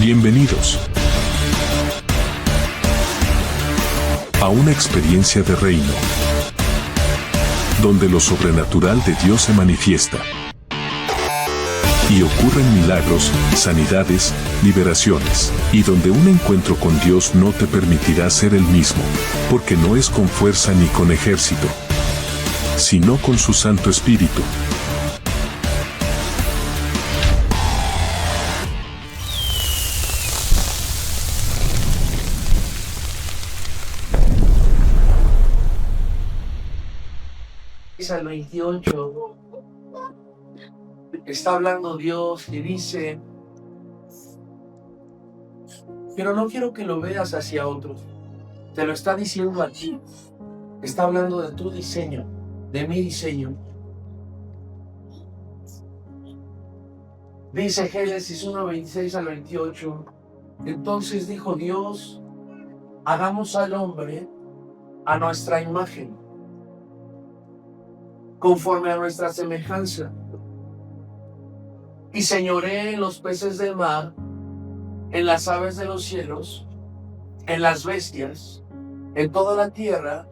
Bienvenidos a una experiencia de reino, donde lo sobrenatural de Dios se manifiesta y ocurren milagros, sanidades, liberaciones, y donde un encuentro con Dios no te permitirá ser el mismo, porque no es con fuerza ni con ejército, sino con su Santo Espíritu. Al 28 está hablando Dios y dice: pero no quiero que lo veas hacia otros, te lo está diciendo a ti. Está hablando de tu diseño, de mi diseño. Dice Génesis 1, 26 al 28. Entonces dijo Dios: hagamos al hombre a nuestra imagen, conforme a nuestra semejanza, y señoree en los peces del mar, en las aves de los cielos, en las bestias, en toda la tierra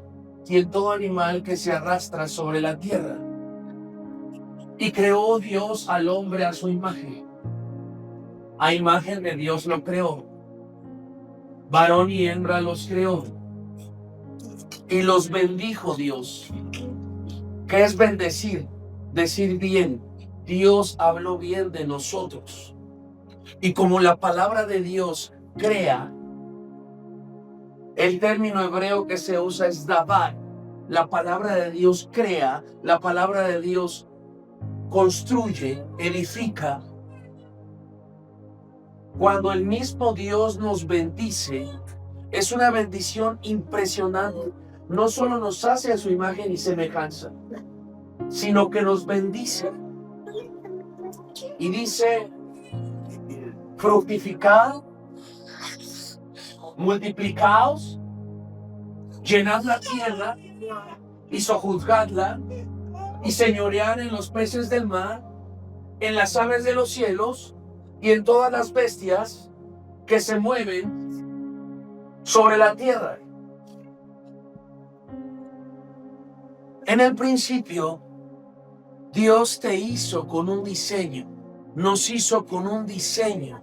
y en todo animal que se arrastra sobre la tierra. Y creó Dios al hombre a su imagen. A imagen de Dios lo creó. Varón y hembra los creó. Y los bendijo Dios. ¿Qué es bendecir? Decir bien. Dios habló bien de nosotros. Y como la palabra de Dios crea, el término hebreo que se usa es davar. La palabra de Dios crea, la palabra de Dios construye, edifica. Cuando el mismo Dios nos bendice, es una bendición impresionante. No solo nos hace a su imagen y semejanza, sino que nos bendice. Y dice: fructificad, multiplicaos, llenad la tierra y sojuzgadla, y señoread en los peces del mar, en las aves de los cielos y en todas las bestias que se mueven sobre la tierra. En el principio, Dios te hizo con un diseño, nos hizo con un diseño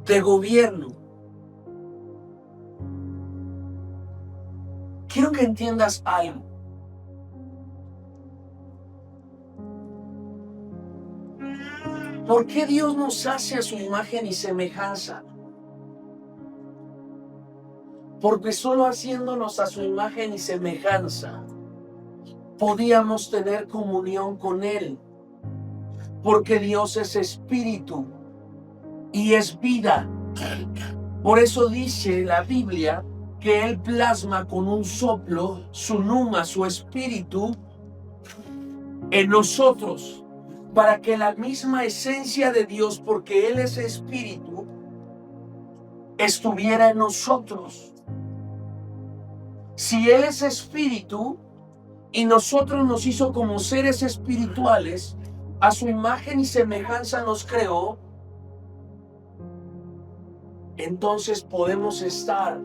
de gobierno. Quiero que entiendas algo. ¿Por qué Dios nos hace a su imagen y semejanza? Porque solo haciéndonos a su imagen y semejanza podíamos tener comunión con Él. Porque Dios es espíritu y es vida. Por eso dice la Biblia que Él plasma con un soplo su numa, su espíritu, en nosotros, para que la misma esencia de Dios, porque Él es espíritu, estuviera en nosotros. Si Él es espíritu y nosotros nos hizo como seres espirituales, a su imagen y semejanza nos creó, entonces podemos estar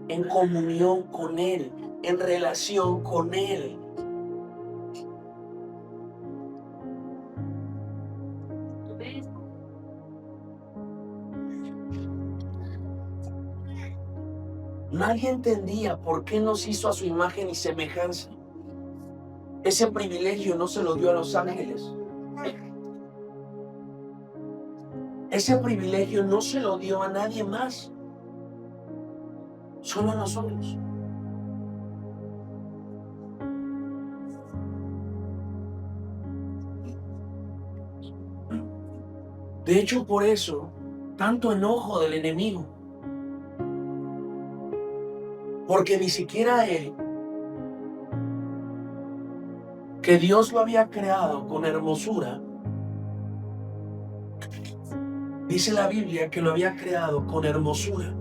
en comunión con Él, en relación con Él. Nadie entendía por qué nos hizo a su imagen y semejanza. Ese privilegio no se lo dio a los ángeles. Ese privilegio no se lo dio a nadie más. Solo a nosotros. De hecho, por eso, tanto enojo del enemigo. Porque ni siquiera él, que Dios lo había creado con hermosura, dice la Biblia que lo había creado con hermosura,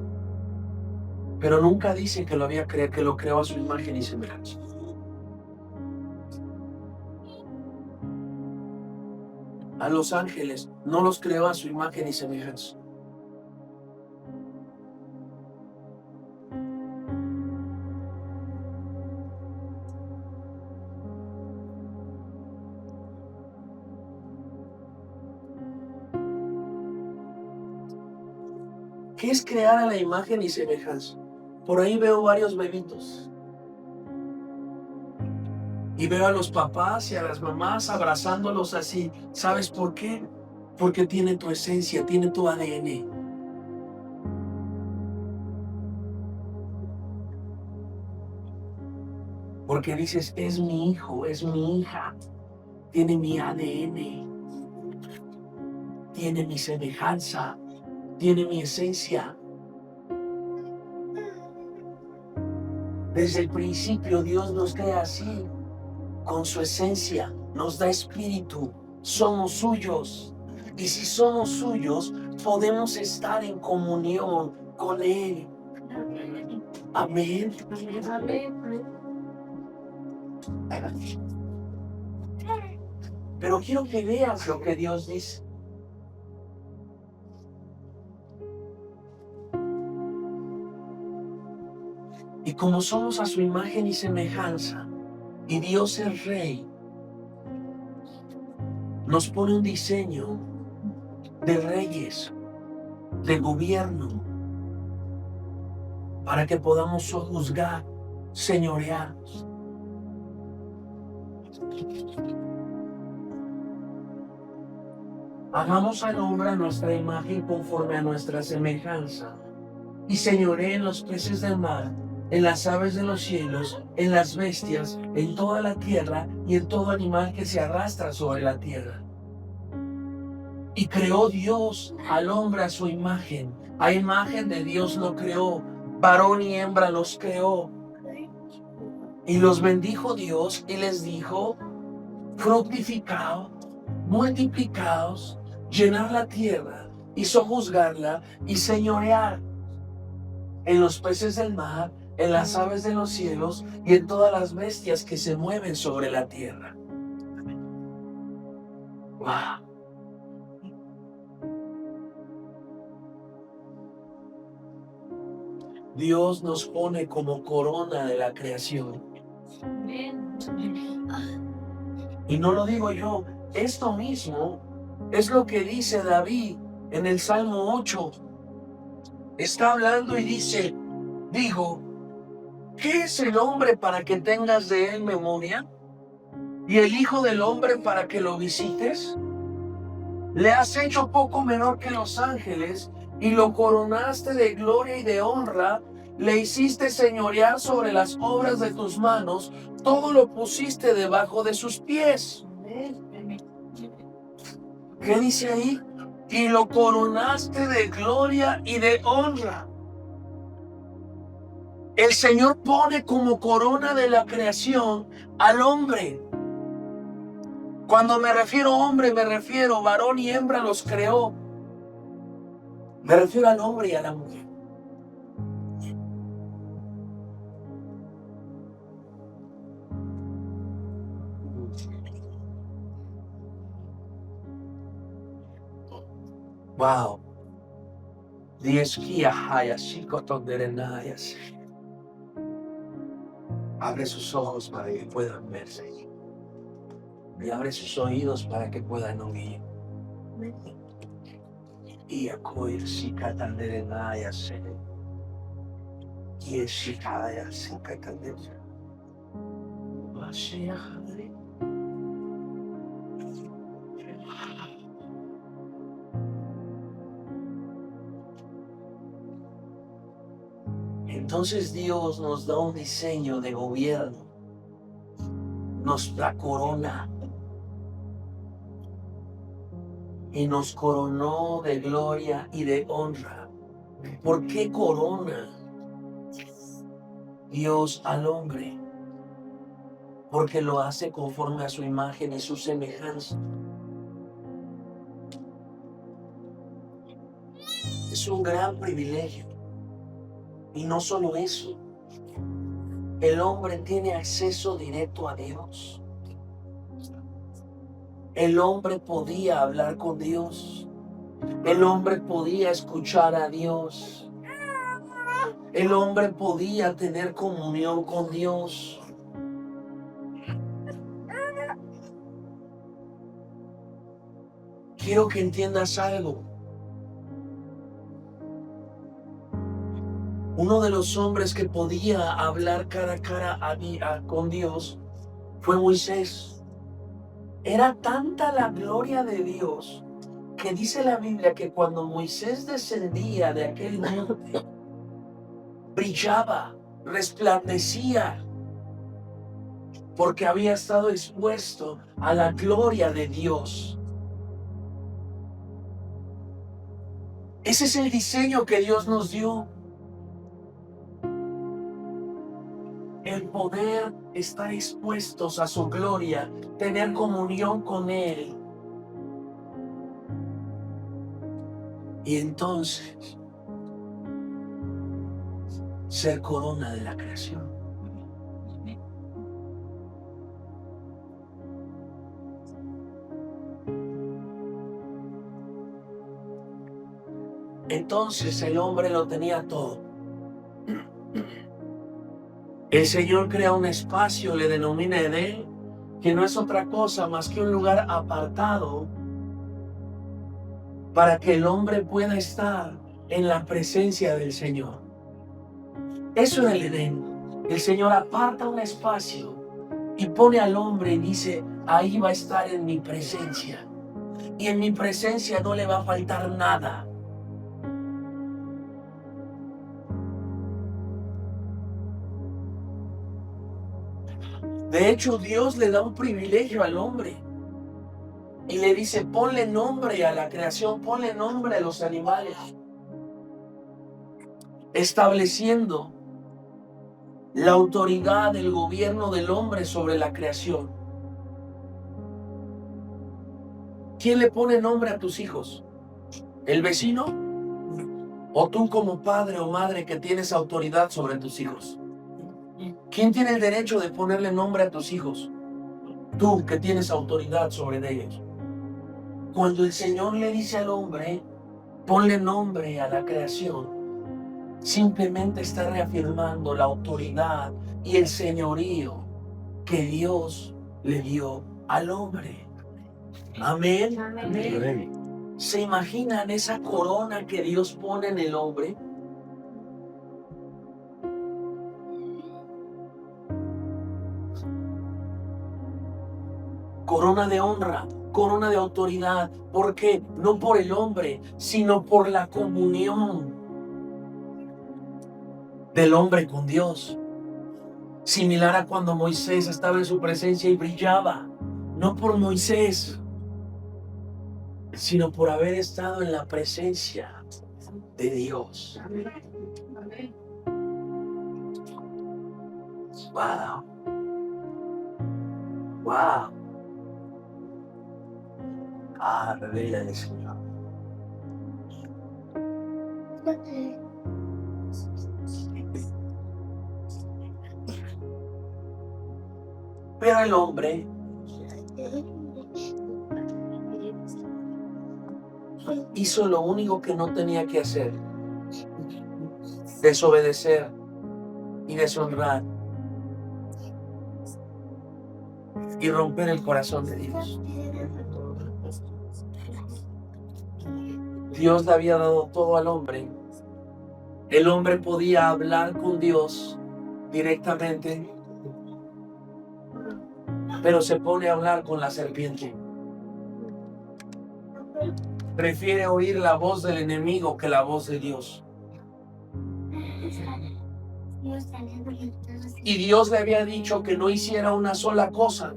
pero nunca dice que lo creó a su imagen y semejanza. a los ángeles, no los creó a su imagen y semejanza. ¿Qué es crear a la imagen y semejanza? Por ahí veo varios bebitos. Y veo a los papás y a las mamás abrazándolos así. ¿Sabes por qué? Porque tiene tu esencia, tiene tu ADN. Porque dices, es mi hijo, es mi hija. Tiene mi ADN. Tiene mi semejanza. Tiene mi esencia. Desde el principio Dios nos crea así, con su esencia, nos da espíritu, somos suyos. Y si somos suyos, podemos estar en comunión con Él. Amén. Pero quiero que veas lo que Dios dice. Y como somos a su imagen y semejanza, y Dios es Rey, nos pone un diseño de reyes, de gobierno, para que podamos sojuzgar, señorear. Hagamos al hombre a nuestra imagen conforme a nuestra semejanza, y señoree en los peces del mar, en las aves de los cielos, en las bestias, en toda la tierra y en todo animal que se arrastra sobre la tierra. Y creó Dios al hombre a su imagen. A imagen de Dios lo creó, varón y hembra los creó. Y los bendijo Dios y les dijo, fructificaos, multiplicaos, llenad la tierra y sojuzgarla y señorear en los peces del mar, en las aves de los cielos y en todas las bestias que se mueven sobre la tierra. ¡Wow! Dios nos pone como corona de la creación. Y no lo digo yo, esto mismo es lo que dice David en el Salmo 8. Está hablando y dice, digo, ¿qué es el hombre para que tengas de él memoria? ¿Y el hijo del hombre para que lo visites? Le has hecho poco menor que los ángeles y lo coronaste de gloria y de honra. Le hiciste señorear sobre las obras de tus manos. Todo lo pusiste debajo de sus pies. ¿Qué dice ahí? Y lo coronaste de gloria y de honra. El Señor pone como corona de la creación al hombre. Cuando me refiero a hombre, me refiero varón y hembra los creó. Me refiero al hombre y a la mujer. Wow. Abre sus ojos para que puedan verse. Y abre sus oídos para que puedan oír. Y acoger si catanderenaya se. Y si calla si catanderenaya. Entonces Dios nos da un diseño de gobierno, nos da corona y nos coronó de gloria y de honra. ¿Por qué corona Dios al hombre? Porque lo hace conforme a su imagen y su semejanza. Es un gran privilegio. Y no solo eso, el hombre tiene acceso directo a Dios. el hombre podía hablar con Dios. El hombre podía escuchar a Dios. El hombre podía tener comunión con Dios. Quiero que entiendas algo. Uno de los hombres que podía hablar cara a cara con Dios fue Moisés. Era tanta la gloria de Dios que dice la Biblia que cuando Moisés descendía de aquel monte, brillaba, resplandecía, porque había estado expuesto a la gloria de Dios. Ese es el diseño que Dios nos dio. El poder estar expuestos a su gloria, tener comunión con Él. Y entonces, ser corona de la creación. Entonces el hombre lo tenía todo. El Señor crea un espacio, le denomina Edén, que no es otra cosa más que un lugar apartado para que el hombre pueda estar en la presencia del Señor. Eso es el Edén. El Señor aparta un espacio y pone al hombre y dice, ahí va a estar en mi presencia. Y en mi presencia no le va a faltar nada. De hecho, Dios le da un privilegio al hombre y le dice, ponle nombre a la creación, ponle nombre a los animales, estableciendo la autoridad del gobierno del hombre sobre la creación. ¿Quién le pone nombre a tus hijos? ¿El vecino? ¿O tú como padre o madre que tienes autoridad sobre tus hijos? ¿Quién tiene el derecho de ponerle nombre a tus hijos? Tú que tienes autoridad sobre ellos. Cuando el Señor le dice al hombre, ponle nombre a la creación, simplemente está reafirmando la autoridad y el señorío que Dios le dio al hombre. Amén. Amén. ¿Se imaginan esa corona que Dios pone en el hombre? Corona de honra, corona de autoridad. ¿Por qué? No por el hombre, sino por la comunión del hombre con Dios. Similar a cuando Moisés estaba en su presencia y brillaba. No por Moisés, sino por haber estado en la presencia de Dios. Wow. Wow. Revela del Señor. Pero el hombre hizo lo único que no tenía que hacer: desobedecer y deshonrar y romper el corazón de Dios. Dios le había dado todo al hombre. El hombre podía hablar con Dios directamente, pero se pone a hablar con la serpiente. Prefiere oír la voz del enemigo que la voz de Dios. Y Dios le había dicho que no hiciera una sola cosa.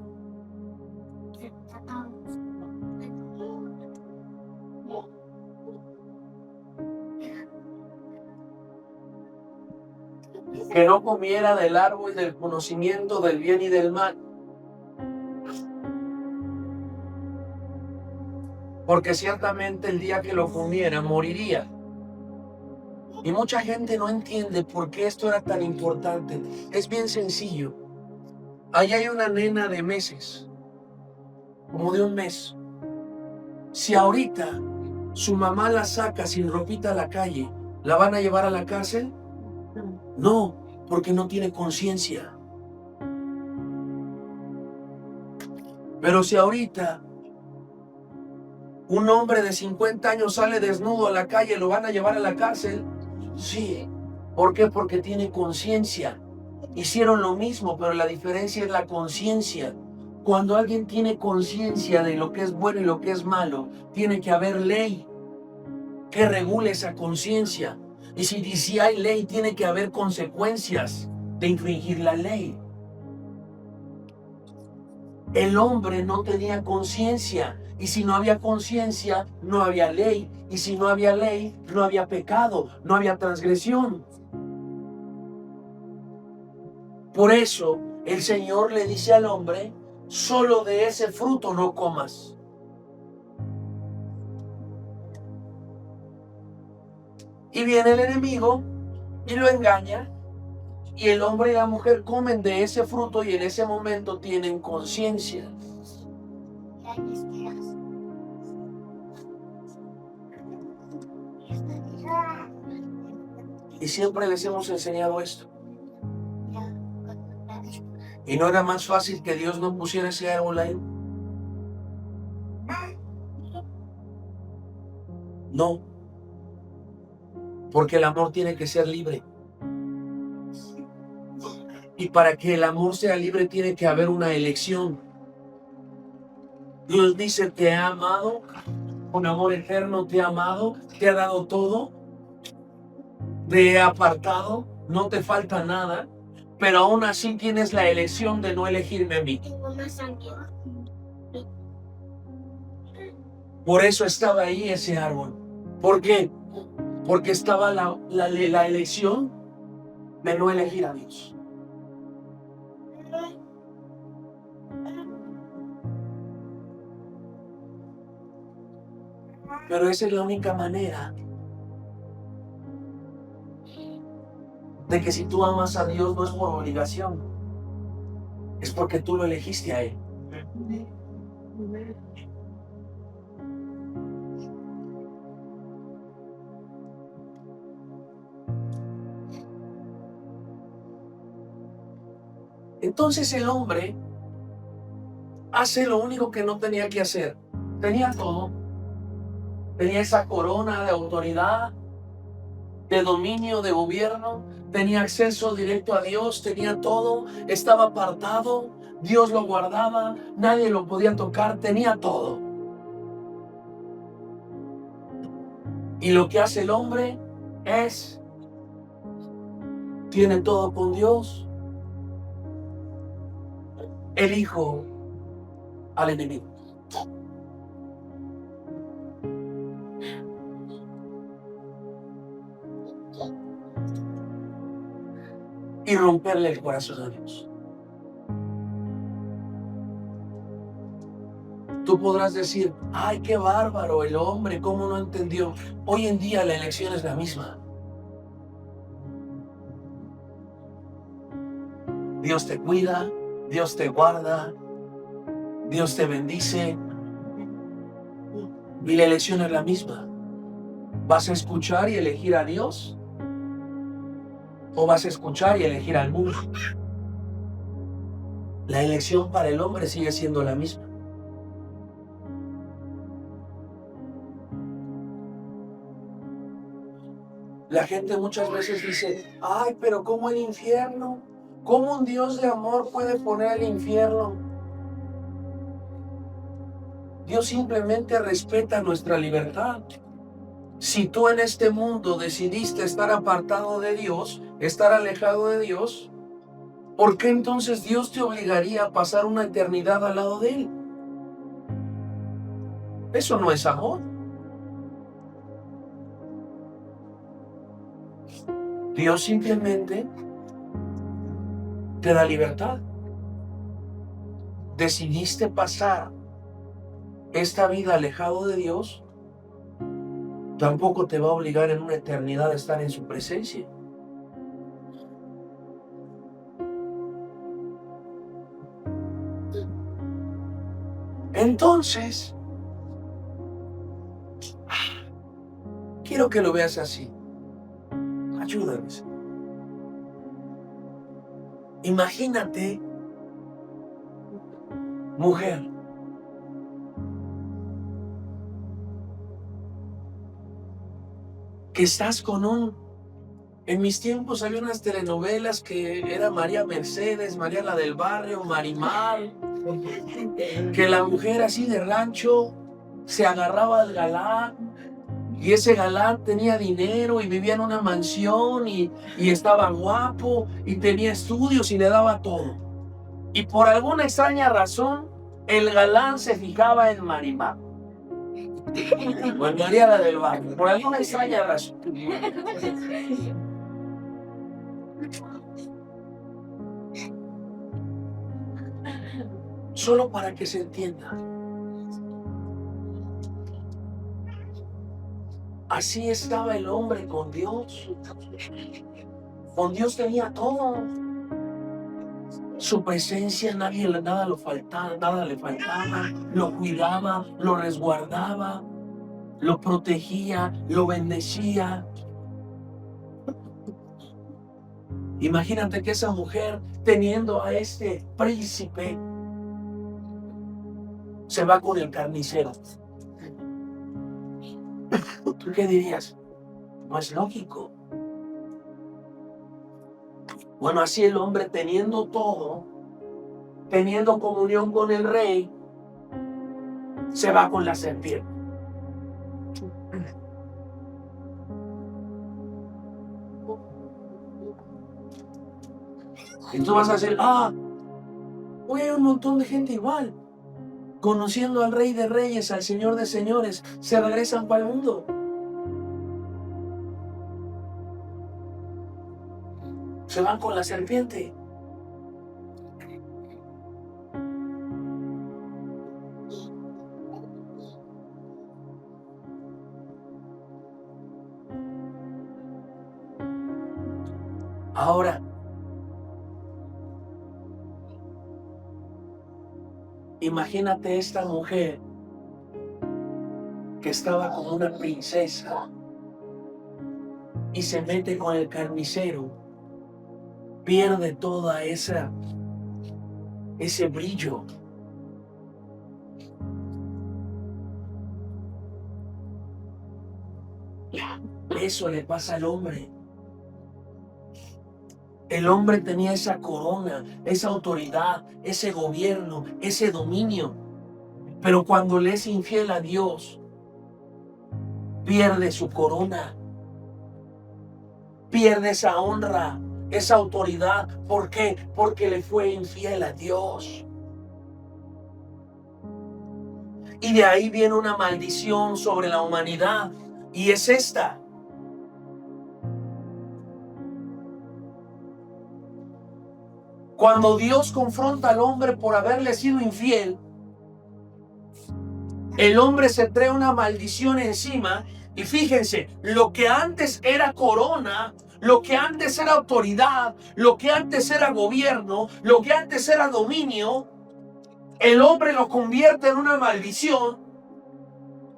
Que no comiera del árbol del conocimiento del bien y del mal. Porque ciertamente el día que lo comiera moriría. Y mucha gente no entiende por qué esto era tan importante. Es bien sencillo. Ahí hay una nena de meses. como de un mes. Si ahorita su mamá la saca sin ropita a la calle, ¿la van a llevar a la cárcel? No, porque no tiene conciencia. Pero si ahorita un hombre de 50 años sale desnudo a la calle, ¿lo van a llevar a la cárcel? Sí. ¿Por qué? Porque tiene conciencia. Hicieron lo mismo, pero la diferencia es la conciencia. Cuando alguien tiene conciencia de lo que es bueno y lo que es malo, tiene que haber ley que regule esa conciencia. Y si hay ley, tiene que haber consecuencias de infringir la ley. El hombre no tenía conciencia. Y si no había conciencia, no había ley. Y si no había ley, no había pecado, no había transgresión. Por eso el Señor le dice al hombre, solo de ese fruto no comas. Y viene el enemigo y lo engaña. Y el hombre y la mujer comen de ese fruto y en ese momento tienen conciencia. Y siempre les hemos enseñado esto. ¿Y no era más fácil que Dios no pusiera ese árbol ahí? No. Porque el amor tiene que ser libre. Y para que el amor sea libre tiene que haber una elección. Dios dice, te ha amado, con amor eterno te ha amado, te ha dado todo, te he apartado, no te falta nada, pero aún así tienes la elección de no elegirme a mí. Por eso estaba ahí ese árbol. ¿Por qué? Porque estaba la elección de no elegir a Dios. Pero esa es la única manera de que si tú amas a Dios no es por obligación, es porque tú lo elegiste a Él. Entonces el hombre hace lo único que no tenía que hacer. Tenía todo. Tenía esa corona de autoridad, de dominio, de gobierno. Tenía acceso directo a Dios, tenía todo. Estaba apartado, Dios lo guardaba, nadie lo podía tocar, tenía todo. Y lo que hace el hombre es, tiene todo con Dios, elijo al enemigo. Y romperle el corazón a Dios. Tú podrás decir, ay, qué bárbaro el hombre, cómo no entendió. Hoy en día la elección es la misma. Dios te cuida, Dios te guarda, Dios te bendice. Y la elección es la misma. ¿Vas a escuchar y elegir a Dios? ¿O vas a escuchar y elegir al mundo? La elección para el hombre sigue siendo la misma. La gente muchas veces dice, ay, pero ¿cómo el infierno? ¿Cómo un Dios de amor puede poner el infierno? Dios simplemente respeta nuestra libertad. Si tú en este mundo decidiste estar apartado de Dios, estar alejado de Dios, ¿por qué entonces Dios te obligaría a pasar una eternidad al lado de Él? Eso no es amor. Dios simplemente te da libertad. Decidiste pasar esta vida alejado de Dios, tampoco te va a obligar en una eternidad a estar en su presencia. Entonces, quiero que lo veas así. Ayúdame. Imagínate, mujer, que estás con en mis tiempos había unas telenovelas que era María Mercedes, María la del Barrio, Marimar, que la mujer así de rancho se agarraba al galán y ese galán tenía dinero y vivía en una mansión y estaba guapo y tenía estudios y le daba todo. Y por alguna extraña razón el galán se fijaba en Marimar o en María la del Barrio, por alguna extraña razón. Solo para que se entienda. Así estaba el hombre con Dios. Con Dios tenía todo. Su presencia, nada le faltaba. Lo cuidaba, lo resguardaba, lo protegía, lo bendecía. Imagínate que esa mujer, teniendo a este príncipe, se va con el carnicero. ¿Tú qué dirías? No es lógico. Bueno, así el hombre, teniendo todo, teniendo comunión con el rey, se va con la serpiente. Y tú vas a decir, hoy hay un montón de gente igual, conociendo al Rey de Reyes, al Señor de Señores, se regresan para el mundo. Se van con la serpiente. Ahora, imagínate esta mujer que estaba como una princesa y se mete con el carnicero, pierde toda ese brillo. Eso le pasa al hombre. El hombre tenía esa corona, esa autoridad, ese gobierno, ese dominio. Pero cuando le es infiel a Dios, pierde su corona, pierde esa honra, esa autoridad. ¿Por qué? Porque le fue infiel a Dios. Y de ahí viene una maldición sobre la humanidad. Y es esta. Cuando Dios confronta al hombre por haberle sido infiel, el hombre se trae una maldición encima. Y fíjense, lo que antes era corona, lo que antes era autoridad, lo que antes era gobierno, lo que antes era dominio, el hombre lo convierte en una maldición.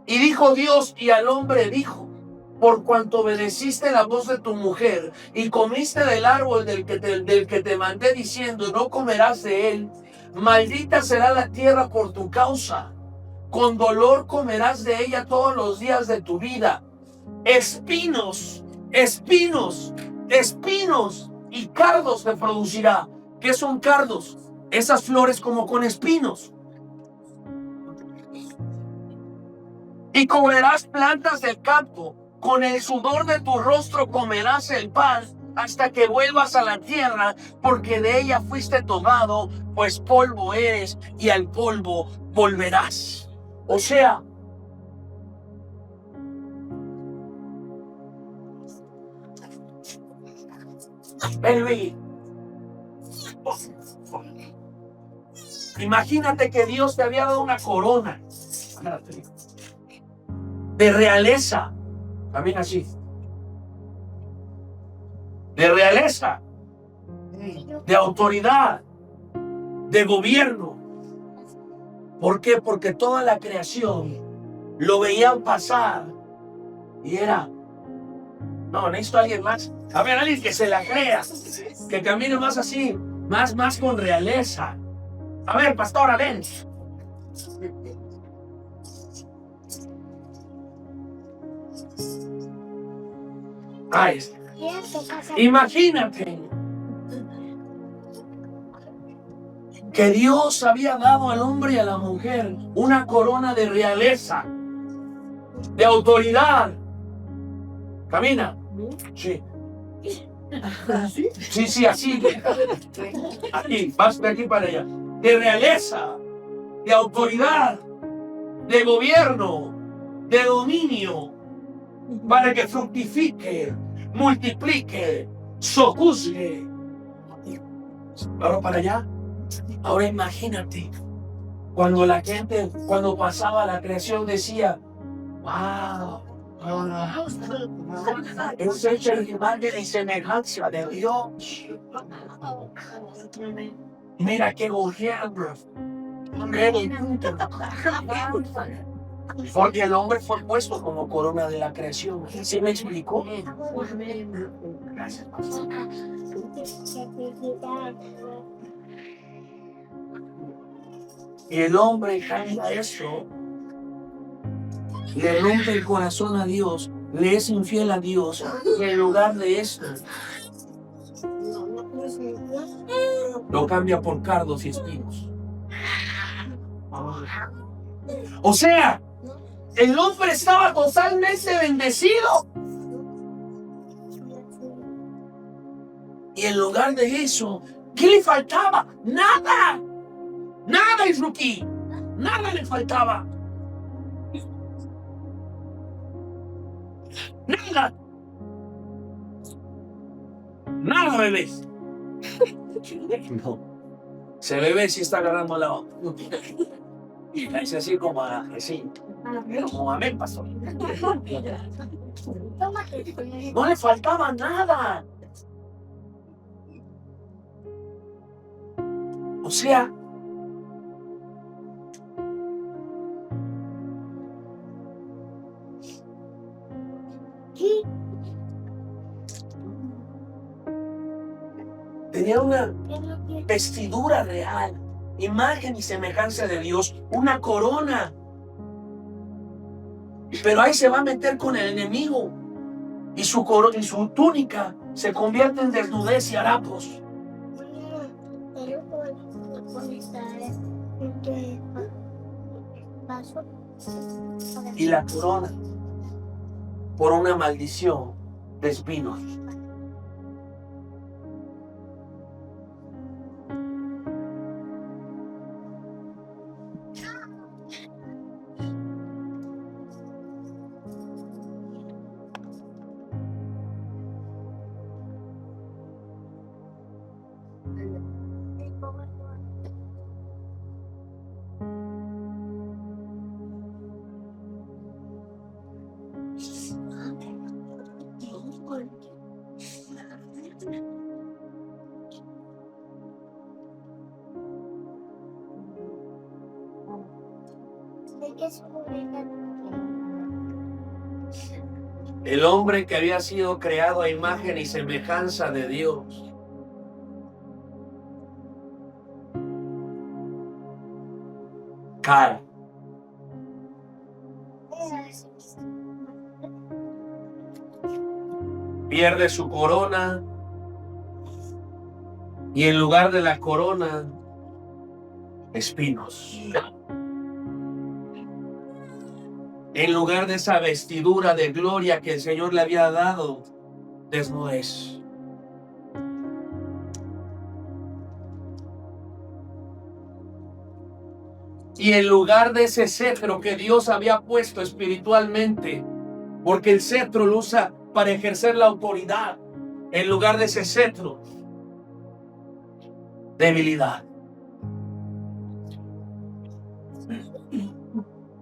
Y dijo Dios, y al hombre dijo: por cuanto obedeciste la voz de tu mujer y comiste del árbol del que te mandé diciendo, no comerás de él, maldita será la tierra por tu causa. Con dolor comerás de ella todos los días de tu vida. Espinos, espinos, espinos y cardos te producirá. ¿Qué son cardos? Esas flores como con espinos. Y comerás plantas del campo. Con el sudor de tu rostro comerás el pan hasta que vuelvas a la tierra, porque de ella fuiste tomado, pues polvo eres y al polvo volverás. O sea, baby, imagínate que Dios te había dado una corona de realeza. También así. De realeza, de autoridad, de gobierno. ¿Por qué? Porque toda la creación lo veían pasar y era, no, necesito a alguien más. A ver, alguien que se la crea, que camine más así, más con realeza. A ver, pastora, ven. Ay, imagínate que Dios había dado al hombre y a la mujer una corona de realeza, de autoridad. Camina. Sí. Sí, así. Aquí, vas de aquí para allá. De realeza, de autoridad, de gobierno, de dominio, para que fructifique, multiplique, sojuzgue. Ahora para allá. Ahora imagínate, cuando la gente, cuando pasaba la creación decía, wow, es hecha en imagen y semejanza de Dios. Mira qué gobierno. Porque el hombre fue puesto como corona de la creación. ¿Sí me explicó? Gracias. Y el hombre cambia eso, le rompe el corazón a Dios, le es infiel a Dios, y en lugar de esto, lo cambia por cardos y espinos. O sea, el hombre estaba totalmente bendecido. Y en lugar de eso, ¿qué le faltaba? Nada. Nada, Isruki. Nada le faltaba. Nada. Nada, bebés. No. Se bebé si está agarrando la onda. Es así como así. Como amén, pastor. No le faltaba nada. O sea, tenía una vestidura real, imagen y semejanza de Dios, una corona. Pero ahí se va a meter con el enemigo y su túnica se convierte en desnudez y harapos. Y la corona por una maldición de espinos. El hombre que había sido creado a imagen y semejanza de Dios cae. Pierde su corona y en lugar de la corona, espinos. En lugar de esa vestidura de gloria que el Señor le había dado, desnudez. Y en lugar de ese cetro que Dios había puesto espiritualmente, porque el cetro lo usa para ejercer la autoridad, en lugar de ese cetro, debilidad.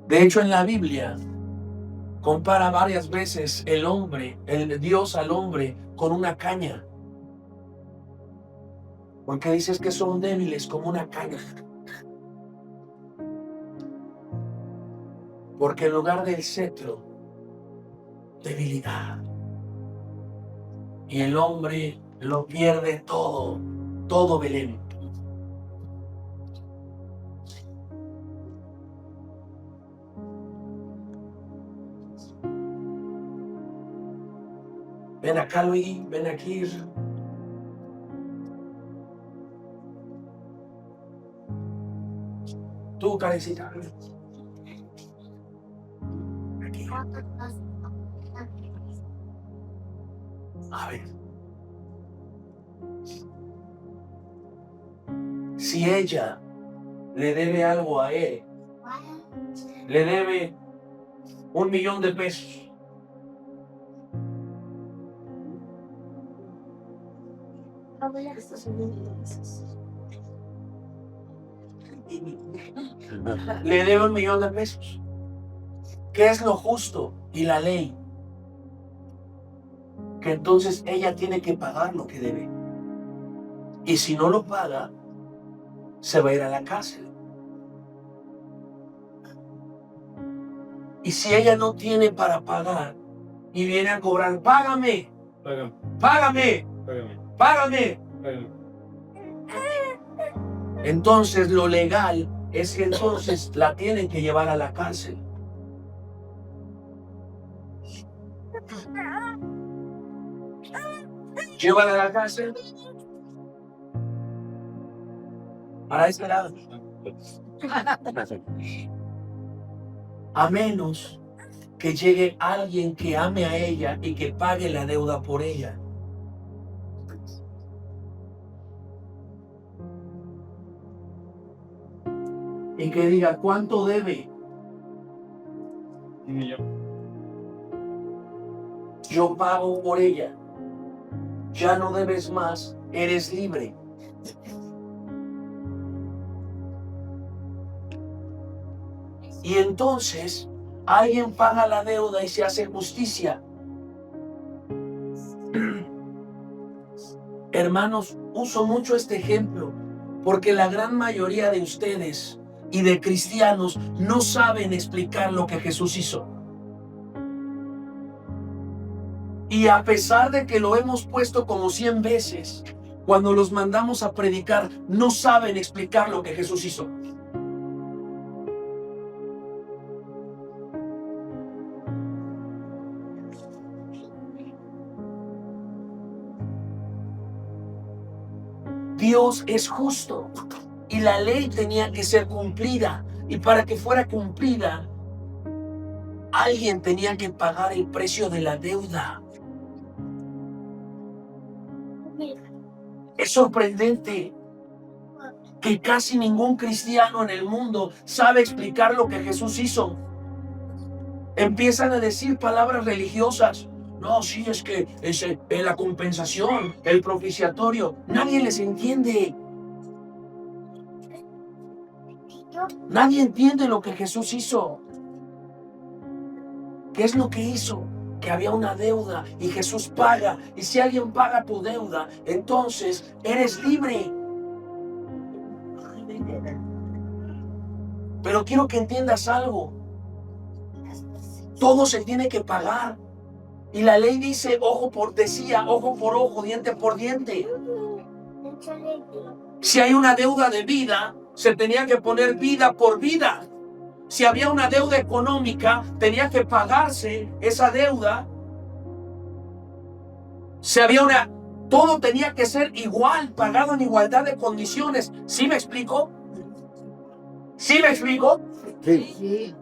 De hecho, en la Biblia compara varias veces el Dios al hombre con una caña. Porque dices que son débiles como una caña. Porque en lugar del cetro, debilidad. Y el hombre lo pierde todo, todo Belén. Ven acá, Luis, ven aquí. Tú, Karencita. Aquí. A ver. Si ella le debe algo a él, le debe 1,000,000 de pesos. Le debe 1,000,000 de pesos. ¿Qué es lo justo y la ley? Que entonces ella tiene que pagar lo que debe. Y si no lo paga, se va a ir a la cárcel. Y si ella no tiene para pagar y viene a cobrar, págame, págame, págame. Entonces lo legal es que entonces la tienen que llevar a la cárcel. Llévala a la cárcel. Para este lado. A menos que llegue alguien que ame a ella y que pague la deuda por ella. Y que diga, ¿cuánto debe? 1,000,000. Yo pago por ella. Ya no debes más, eres libre. Y entonces alguien paga la deuda y se hace justicia. Hermanos, uso mucho este ejemplo porque la gran mayoría de ustedes y de cristianos no saben explicar lo que Jesús hizo. Y a pesar de que lo hemos puesto como 100 veces, cuando los mandamos a predicar, no saben explicar lo que Jesús hizo. Dios es justo y la ley tenía que ser cumplida. Y para que fuera cumplida, alguien tenía que pagar el precio de la deuda. Es sorprendente que casi ningún cristiano en el mundo sabe explicar lo que Jesús hizo. Empiezan a decir palabras religiosas. No, sí, es que es la compensación, el propiciatorio. Nadie les entiende. Nadie entiende lo que Jesús hizo. ¿Qué es lo que hizo? Que había una deuda y Jesús paga. Y si alguien paga tu deuda, entonces eres libre. Pero quiero que entiendas algo. Todo se tiene que pagar. Y la ley dice, ojo por ojo, diente por diente. Si hay una deuda de vida, se tenía que poner vida por vida. Si había una deuda económica, tenía que pagarse esa deuda. Si había todo tenía que ser igual, pagado en igualdad de condiciones. ¿Sí me explico? ¿Sí me explico? Sí.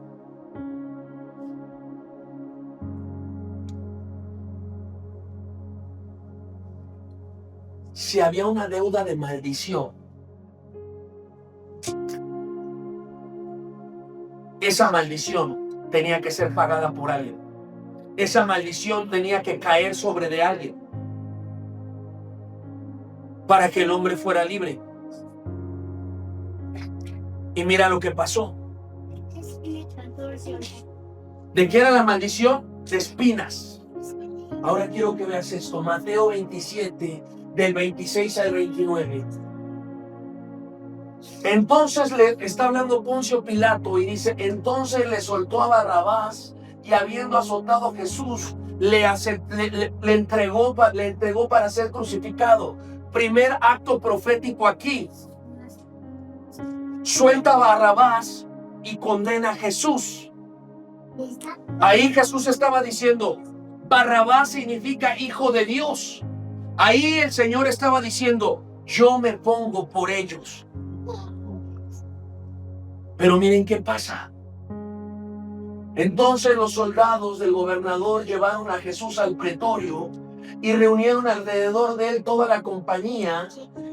Si había una deuda de maldición, esa maldición tenía que ser pagada por alguien. Esa maldición tenía que caer sobre de alguien para que el hombre fuera libre. Y mira lo que pasó. ¿De qué era la maldición? De espinas. Ahora quiero que veas esto. Mateo 27, del 26 al 29. Entonces le está hablando Poncio Pilato y dice, entonces le soltó a Barrabás y habiendo azotado a Jesús, le entregó para ser crucificado. Primer acto profético aquí. Suelta a Barrabás y condena a Jesús. Ahí Jesús estaba diciendo, Barrabás significa hijo de Dios. Ahí el Señor estaba diciendo, yo me pongo por ellos. Pero miren qué pasa. Entonces los soldados del gobernador llevaron a Jesús al pretorio y reunieron alrededor de él toda la compañía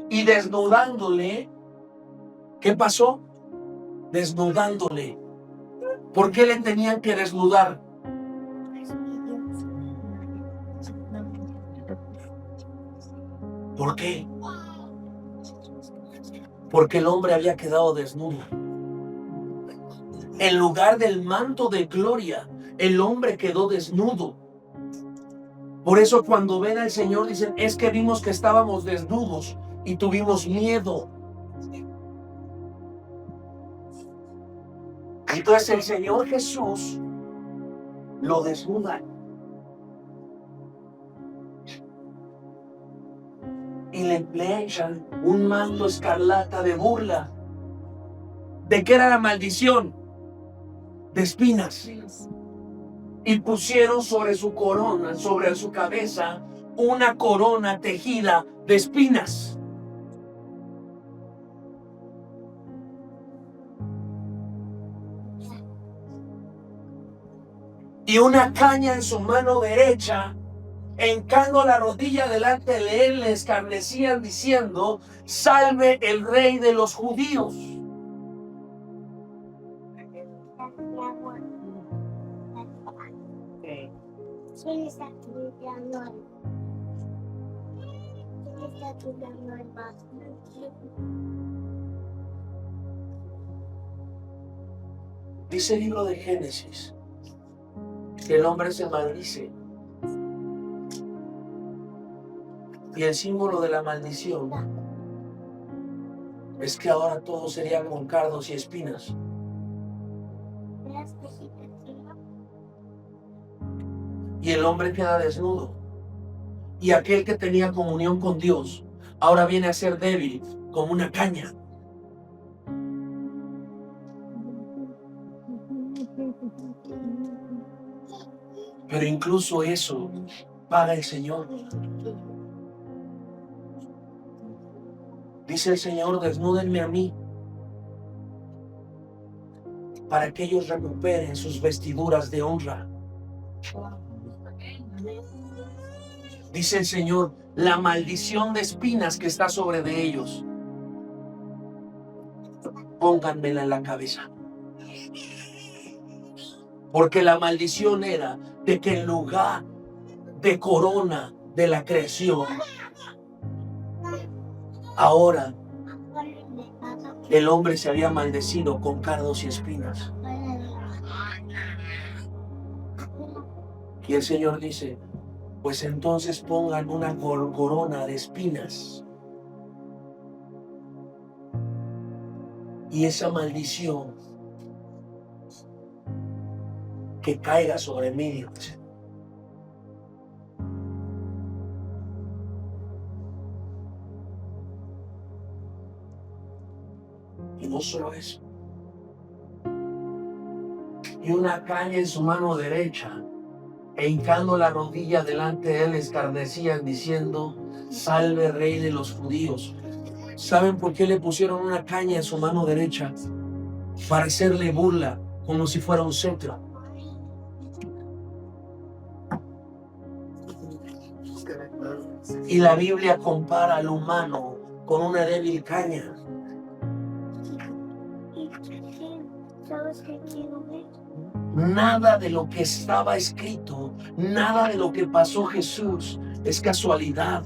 y desnudándole, ¿qué pasó? Desnudándole. ¿Por qué le tenían que desnudar? ¿Por qué? Porque el hombre había quedado desnudo. En lugar del manto de gloria, el hombre quedó desnudo. Por eso cuando ven al Señor dicen, es que vimos que estábamos desnudos y tuvimos miedo. Entonces el Señor Jesús lo desnuda. Y le echan un manto escarlata de burla. ¿De qué era la maldición? De espinas. Y pusieron sobre su corona, sobre su cabeza, una corona tejida de espinas. Y una caña en su mano derecha, hincando la rodilla delante de él, le escarnecían diciendo, salve el rey de los judíos. Dice el libro de Génesis que el hombre se maldice. Y el símbolo de la maldición es que ahora todo sería con cardos y espinas. Y el hombre queda desnudo. Y aquel que tenía comunión con Dios ahora viene a ser débil como una caña. Pero incluso eso paga el Señor. Dice el Señor, desnúdenme a mí para que ellos recuperen sus vestiduras de honra. Dice el Señor, la maldición de espinas que está sobre de ellos, pónganmela en la cabeza. Porque la maldición era de que en lugar de corona de la creación, ahora el hombre se había maldecido con cardos y espinas. Y el Señor dice, pues entonces pongan una corona de espinas. Y esa maldición que caiga sobre mí. Y no solo eso. Y una caña en su mano derecha, e hincando la rodilla delante de él, escarnecían diciendo, salve rey de los judíos. ¿Saben por qué le pusieron una caña en su mano derecha? Para hacerle burla, como si fuera un cetro. Y la Biblia compara al humano con una débil caña. Nada de lo que estaba escrito, nada de lo que pasó Jesús es casualidad.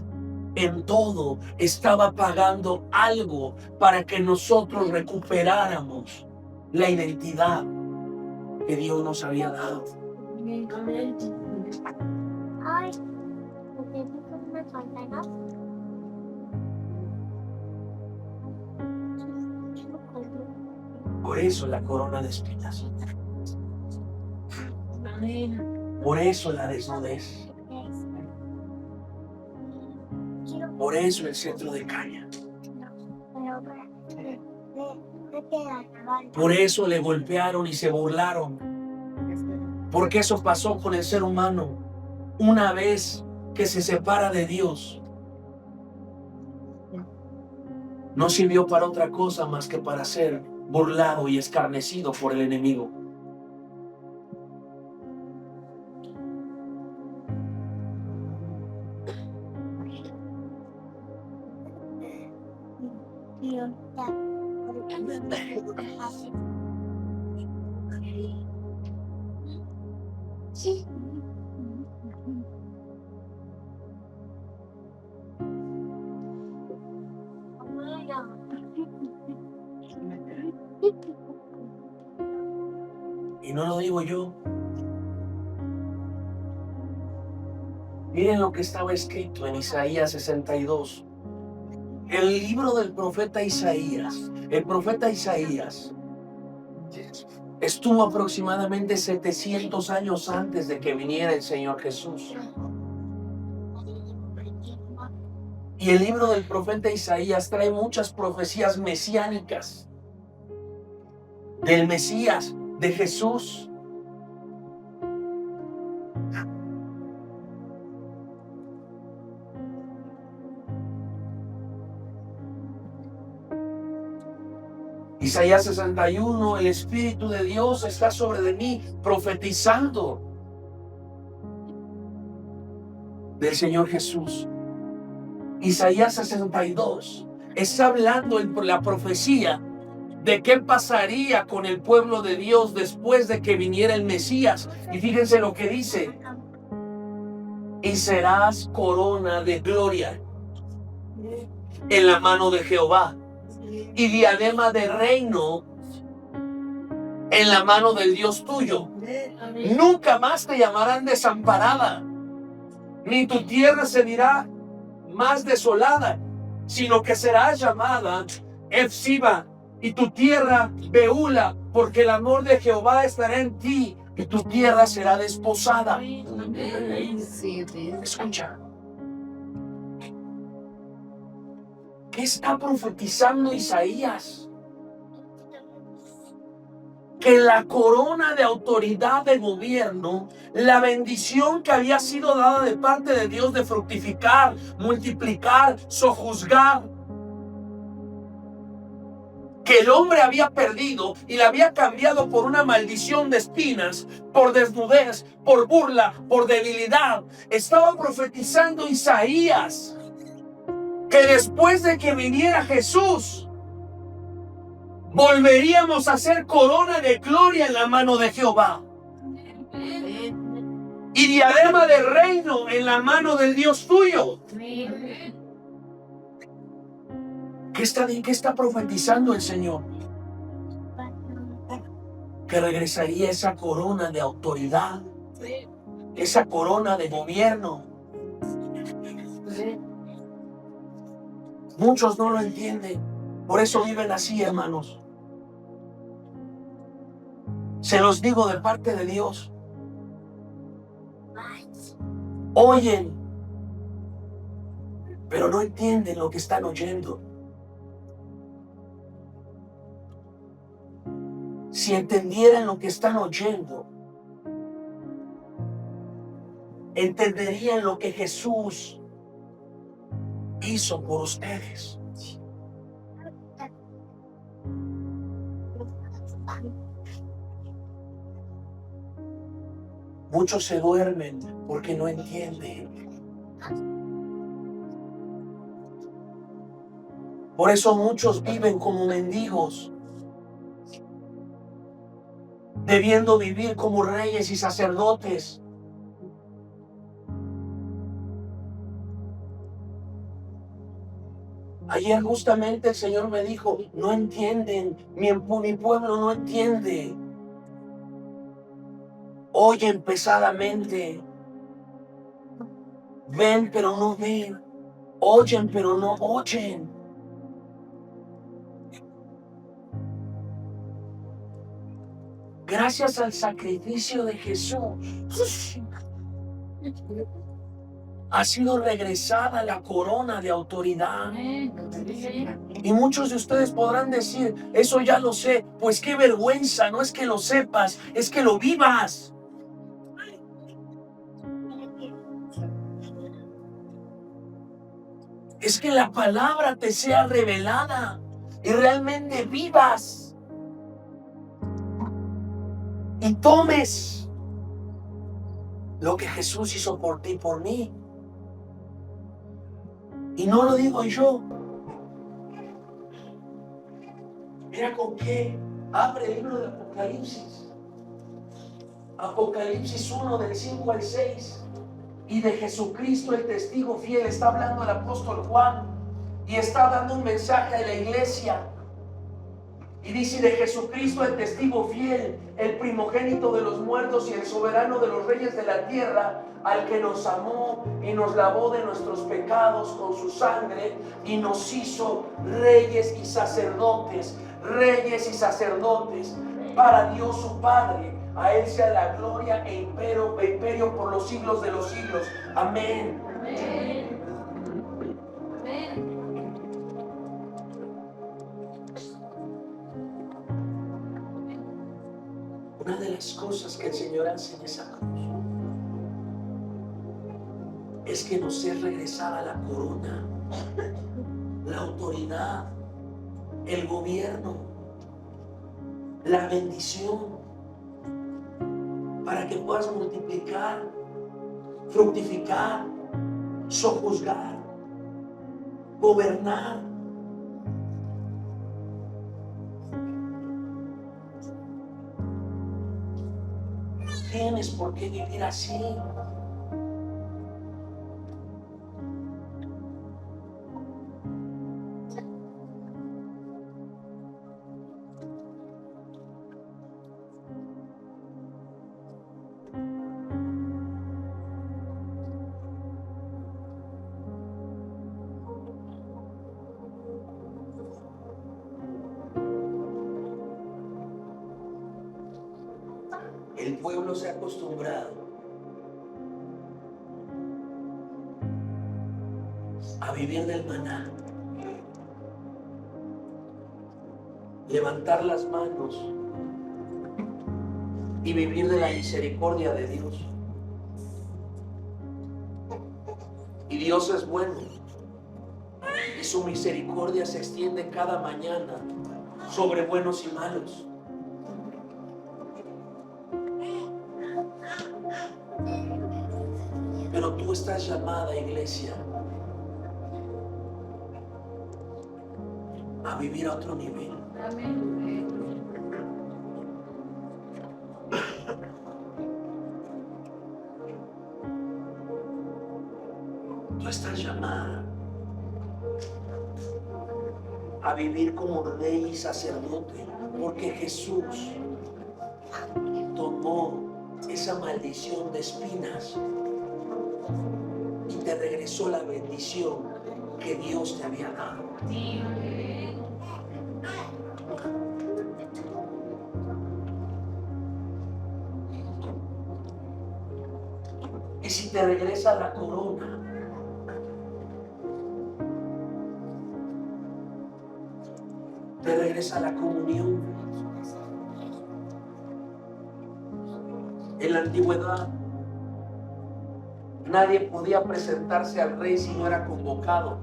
En todo estaba pagando algo para que nosotros recuperáramos la identidad que Dios nos había dado. Por eso la corona de espinas. Por eso la desnudez. Por eso el centro de caña. Por eso le golpearon y se burlaron. Porque eso pasó con el ser humano. Una vez que se separa de Dios, no sirvió para otra cosa más que para ser burlado y escarnecido por el enemigo. Y no lo digo yo. Miren lo que estaba escrito en Isaías 62. El libro del profeta Isaías. El profeta Isaías estuvo aproximadamente 700 años antes de que viniera el Señor Jesús. Y el libro del profeta Isaías trae muchas profecías mesiánicas del Mesías, de Jesús. Isaías 61, el Espíritu de Dios está sobre de mí, profetizando del Señor Jesús. Isaías 62 está hablando en la profecía de qué pasaría con el pueblo de Dios después de que viniera el Mesías. Y fíjense lo que dice: y serás corona de gloria en la mano de Jehová, y diadema de reino en la mano del Dios tuyo. Nunca más te llamarán desamparada, ni tu tierra se dirá más desolada, sino que serás llamada Efsiba, y tu tierra Beula, porque el amor de Jehová estará en ti, y tu tierra será desposada. Escucha. ¿Qué está profetizando Isaías? Que la corona de autoridad de gobierno, la bendición que había sido dada de parte de Dios de fructificar, multiplicar, sojuzgar, que el hombre había perdido y la había cambiado por una maldición de espinas, por desnudez, por burla, por debilidad. Estaba profetizando Isaías que después de que viniera Jesús, volveríamos a ser corona de gloria en la mano de Jehová y diadema de reino en la mano del Dios tuyo. ¿Qué está profetizando el Señor? Que regresaría esa corona de autoridad, esa corona de gobierno. Muchos no lo entienden, por eso viven así, hermanos. Se los digo de parte de Dios. Oyen, pero no entienden lo que están oyendo. Si entendieran lo que están oyendo, entenderían lo que Jesús hizo por ustedes. Muchos se duermen porque no entienden. Por eso muchos viven como mendigos, debiendo vivir como reyes y sacerdotes. Ayer justamente el Señor me dijo: no entienden, mi pueblo no entiende. Oyen pesadamente, ven pero no ven, oyen pero no oyen. Gracias al sacrificio de Jesús, ha sido regresada la corona de autoridad. Y muchos de ustedes podrán decir, eso ya lo sé. Pues qué vergüenza, no es que lo sepas, es que lo vivas. Es que la palabra te sea revelada y realmente vivas y tomes lo que Jesús hizo por ti y por mí. Y no lo digo yo. Mira con qué abre el libro de Apocalipsis. Apocalipsis 1 del 5 al 6. Y de Jesucristo el testigo fiel está hablando el apóstol Juan. Y está dando un mensaje a la iglesia. Y dice: de Jesucristo el testigo fiel, el primogénito de los muertos y el soberano de los reyes de la tierra, al que nos amó y nos lavó de nuestros pecados con su sangre y nos hizo reyes y sacerdotes para Dios su Padre. A Él sea la gloria e imperio por los siglos de los siglos. Amén. Amén. Amén. Una de las cosas que el Señor hace en esa cruz es que nos es regresada la corona, la autoridad, el gobierno, la bendición, para que puedas multiplicar, fructificar, sojuzgar, gobernar. No tienes por qué vivir así. El pueblo se ha acostumbrado a vivir del maná, levantar las manos y vivir de la misericordia de Dios. Y Dios es bueno y su misericordia se extiende cada mañana sobre buenos y malos. Pero tú estás llamada, iglesia, a vivir a otro nivel. Tú estás llamada a vivir como rey y sacerdote, porque Jesús tomó esa maldición de espinas y te regresó la bendición que Dios te había dado. Y si te regresa la corona, te regresa la comunión. En la antigüedad, nadie podía presentarse al rey si no era convocado,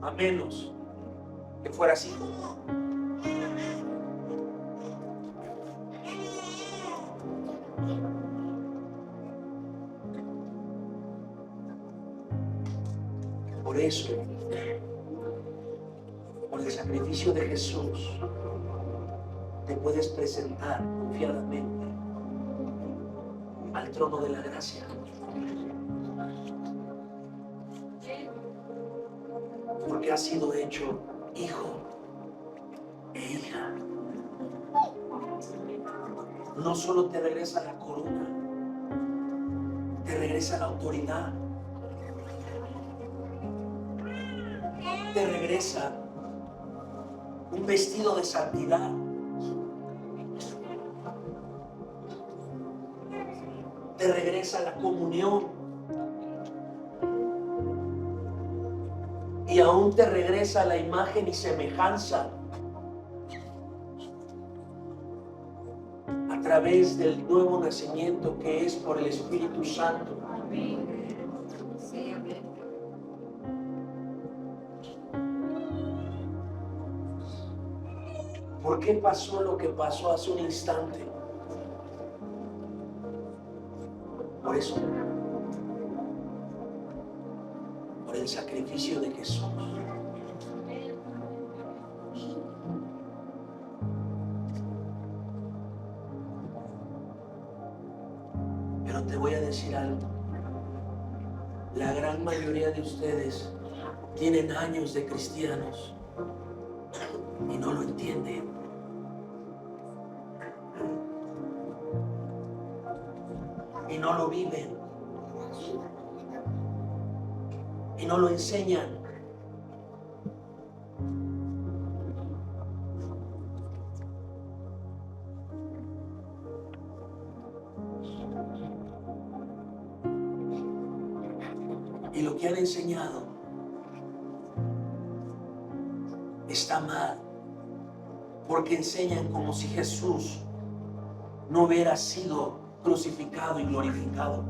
a menos que fuera así. Por eso, por el sacrificio de Jesús, te puedes presentar confiadamente al trono de la gracia. Porque has sido hecho hijo e hija. No solo te regresa la corona, te regresa la autoridad, te regresa un vestido de santidad. Te regresa la comunión y aún te regresa la imagen y semejanza a través del nuevo nacimiento que es por el Espíritu Santo. ¿Por qué pasó lo que pasó hace un instante? Por eso, por el sacrificio de Jesús. Pero te voy a decir algo. La gran mayoría de ustedes tienen años de cristianos y no lo entienden. Y no lo viven. Y no lo enseñan. Y lo que han enseñado está mal, porque enseñan como si Jesús no hubiera sido crucificado y glorificado.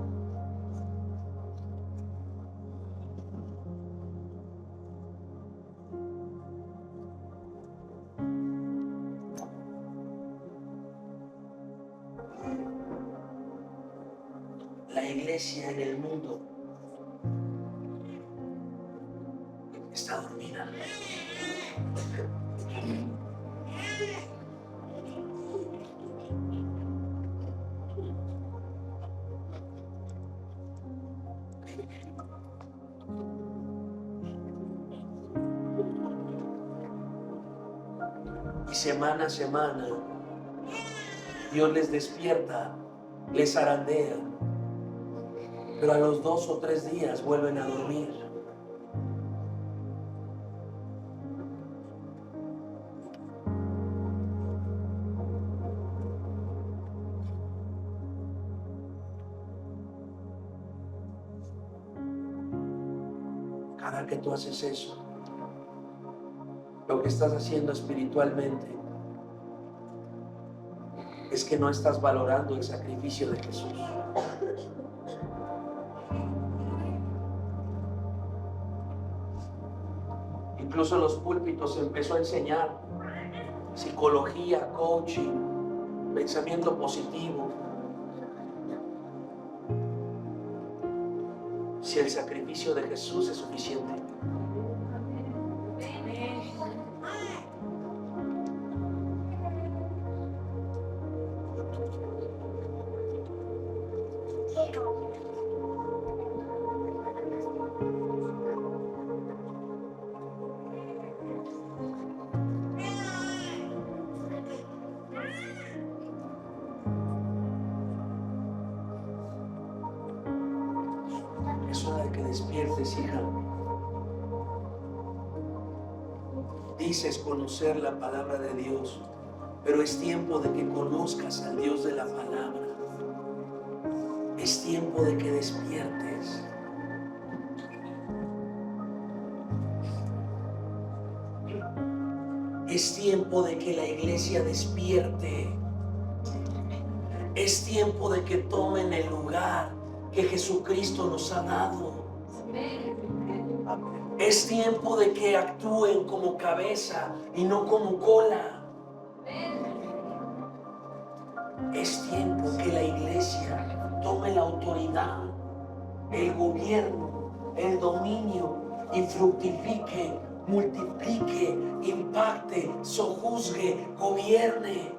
La iglesia en el mundo está dormida. Y semana a semana Dios les despierta, les zarandea, pero a los 2 o 3 días vuelven a dormir. Cada que tú haces eso, lo que estás haciendo espiritualmente es que no estás valorando el sacrificio de Jesús. Incluso en los púlpitos se empezó a enseñar psicología, coaching, pensamiento positivo. Si el sacrificio de Jesús es suficiente. Es hora de que despiertes, hija. Dices conocer la palabra de Dios, pero es tiempo de que conozcas al Dios de la palabra. Es tiempo de que despiertes. Es tiempo de que la iglesia despierte. Es tiempo de que tomen el lugar que Jesucristo nos ha dado. Es tiempo de que actúen como cabeza y no como cola. Es tiempo que la iglesia tome la autoridad, el gobierno, el dominio y fructifique, multiplique, impacte, sojuzgue, gobierne.